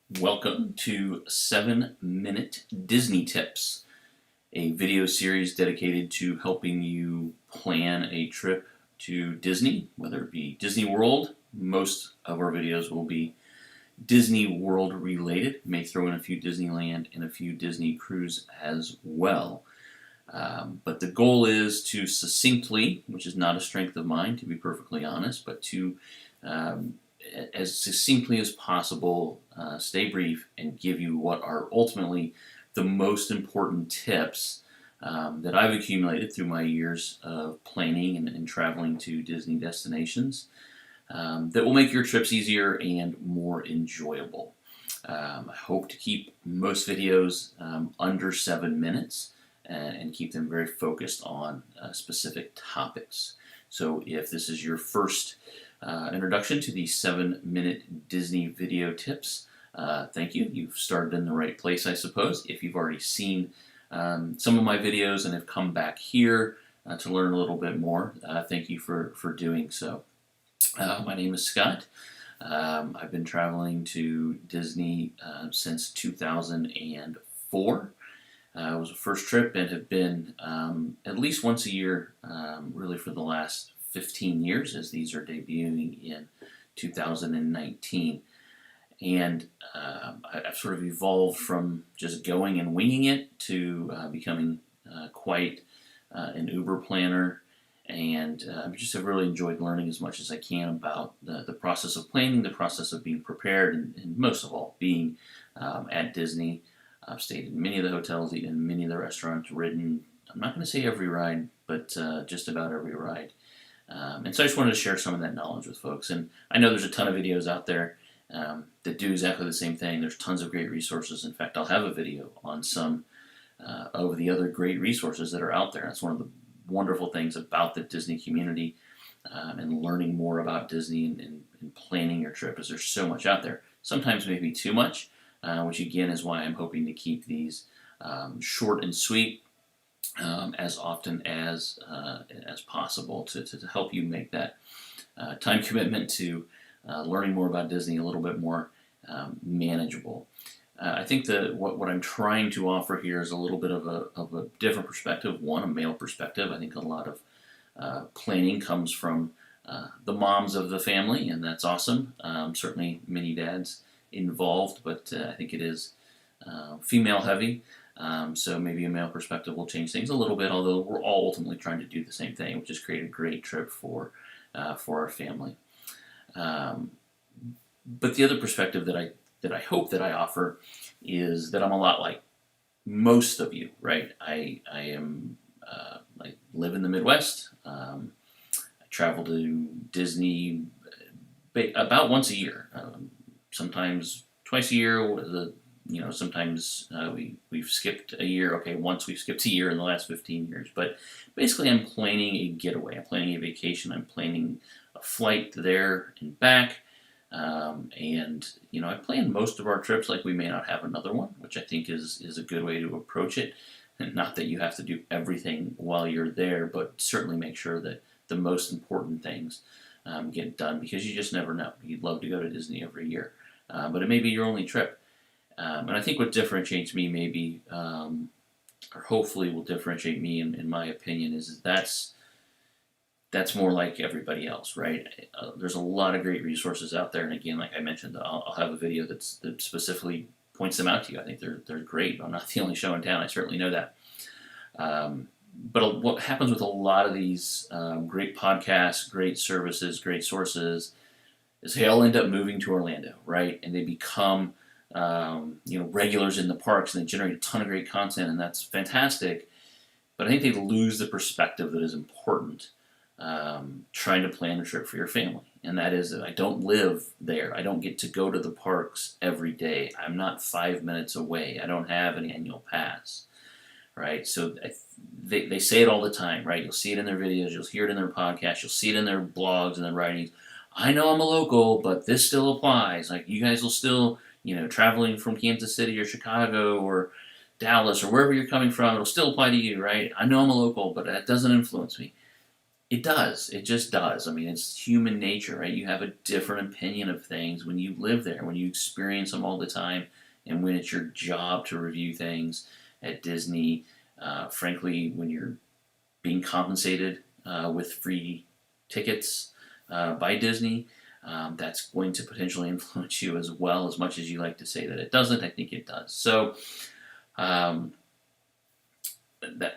Welcome to 7-Minute Disney Tips, a video series dedicated to helping you plan a trip to Disney, whether it be Disney World. Most of our videos will be Disney World related. May throw in a few Disneyland and a few Disney cruise as well. But the goal is to succinctly, which is not a strength of mine, to be perfectly honest, but to as succinctly as possible, stay brief, and give you what are ultimately the most important tips that I've accumulated through my years of planning and traveling to Disney destinations that will make your trips easier and more enjoyable. I hope to keep most videos under 7 minutes and keep them very focused on specific topics. So if this is your first introduction to the 7-Minute Disney video tips, thank you. You've started in the right place, I suppose. If you've already seen some of my videos and have come back here to learn a little bit more, thank you for doing so. My name is Scott. I've been traveling to Disney since 2004. It was a first trip and have been at least once a year really for the last 15 years, as these are debuting in 2019. And I've sort of evolved from just going and winging it to becoming quite an Uber planner, and I just have really enjoyed learning as much as I can about the process of planning, the process of being prepared, and most of all, being at Disney. I've stayed in many of the hotels, eaten in many of the restaurants, ridden, I'm not going to say every ride, but just about every ride. And so I just wanted to share some of that knowledge with folks. And I know there's a ton of videos out there that do exactly the same thing. There's tons of great resources. In fact, I'll have a video on some of the other great resources that are out there. That's one of the wonderful things about the Disney community and learning more about Disney and planning your trip, is there's so much out there. Sometimes maybe too much, which again is why I'm hoping to keep these short and sweet as often as possible to help you make that time commitment to learning more about Disney a little bit more manageable. I think that what I'm trying to offer here is a little bit of a different perspective. One, a male perspective. I think a lot of planning comes from the moms of the family, and that's awesome. Certainly many dads involved, but I think it is female heavy. So maybe a male perspective will change things a little bit, although we're all ultimately trying to do the same thing, which is create a great trip for our family. But the other perspective that I hope that I offer is that I'm a lot like most of you, right? I live in the Midwest. I travel to Disney about once a year, sometimes twice a year. Sometimes we've skipped a year. Okay, once we've skipped a year in the last 15 years. But basically, I'm planning a getaway. I'm planning a vacation. I'm planning a flight there and back. I plan most of our trips like we may not have another one, which I think is a good way to approach it. And not that you have to do everything while you're there, but certainly make sure that the most important things get done, because you just never know. You'd love to go to Disney every year, but it may be your only trip. And I think what differentiates me maybe, or hopefully will differentiate me in my opinion, is that's more like everybody else, right? There's a lot of great resources out there, and again, like I mentioned, I'll have a video that specifically points them out to you. I think they're great. I'm not the only show in town. I certainly know that. But what happens with a lot of these great podcasts, great services, great sources, is they all end up moving to Orlando, right? And they become regulars in the parks, and they generate a ton of great content, and that's fantastic. But I think they lose the perspective that is important trying to plan a trip for your family. And that is that I don't live there. I don't get to go to the parks every day. I'm not 5 minutes away. I don't have an annual pass, right? So they say it all the time, right? You'll see it in their videos. You'll hear it in their podcasts. You'll see it in their blogs and their writings. I know I'm a local, but this still applies. Like, you guys will still, traveling from Kansas City or Chicago or Dallas or wherever you're coming from, it'll still apply to you, right? I know I'm a local, but that doesn't influence me. It does. It just does. I mean, it's human nature, right? You have a different opinion of things when you live there, when you experience them all the time, and when it's your job to review things at Disney. Frankly, when you're being compensated with free tickets by Disney, that's going to potentially influence you as well. As much as you like to say that it doesn't, I think it does. So, um,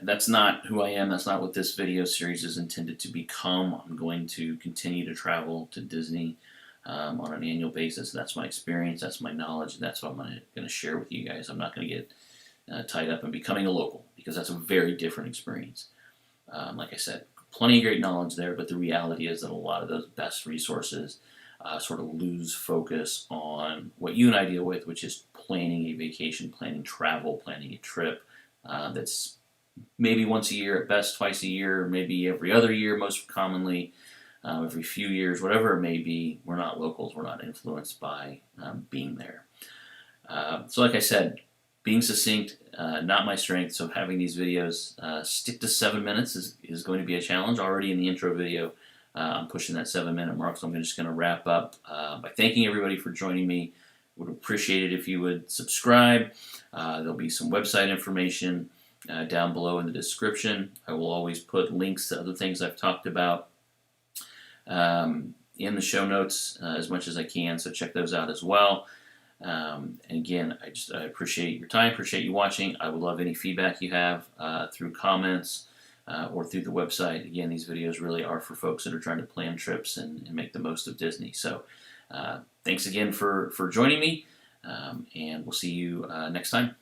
that's not who I am. That's not what this video series is intended to become. I'm going to continue to travel to Disney on an annual basis. That's my experience. That's my knowledge. And that's what I'm going to share with you guys. I'm not going to get tied up in becoming a local because that's a very different experience. Like I said, plenty of great knowledge there, but the reality is that a lot of those best resources sort of lose focus on what you and I deal with, which is planning a vacation, planning travel, planning a trip that's maybe once a year at best, twice a year, maybe every other year, most commonly, every few years, whatever it may be. We're not locals. We're not influenced by being there. So like I said, being succinct, not my strength, so having these videos stick to 7 minutes is going to be a challenge. Already in the intro video, I'm pushing that 7-minute mark, so I'm just going to wrap up by thanking everybody for joining me. Would appreciate it if you would subscribe. There'll be some website information down below in the description. I will always put links to other things I've talked about in the show notes as much as I can, so check those out as well. And again, I appreciate your time, appreciate you watching. I would love any feedback you have through comments or through the website. Again, these videos really are for folks that are trying to plan trips and make the most of Disney. So thanks again for joining me, and we'll see you next time.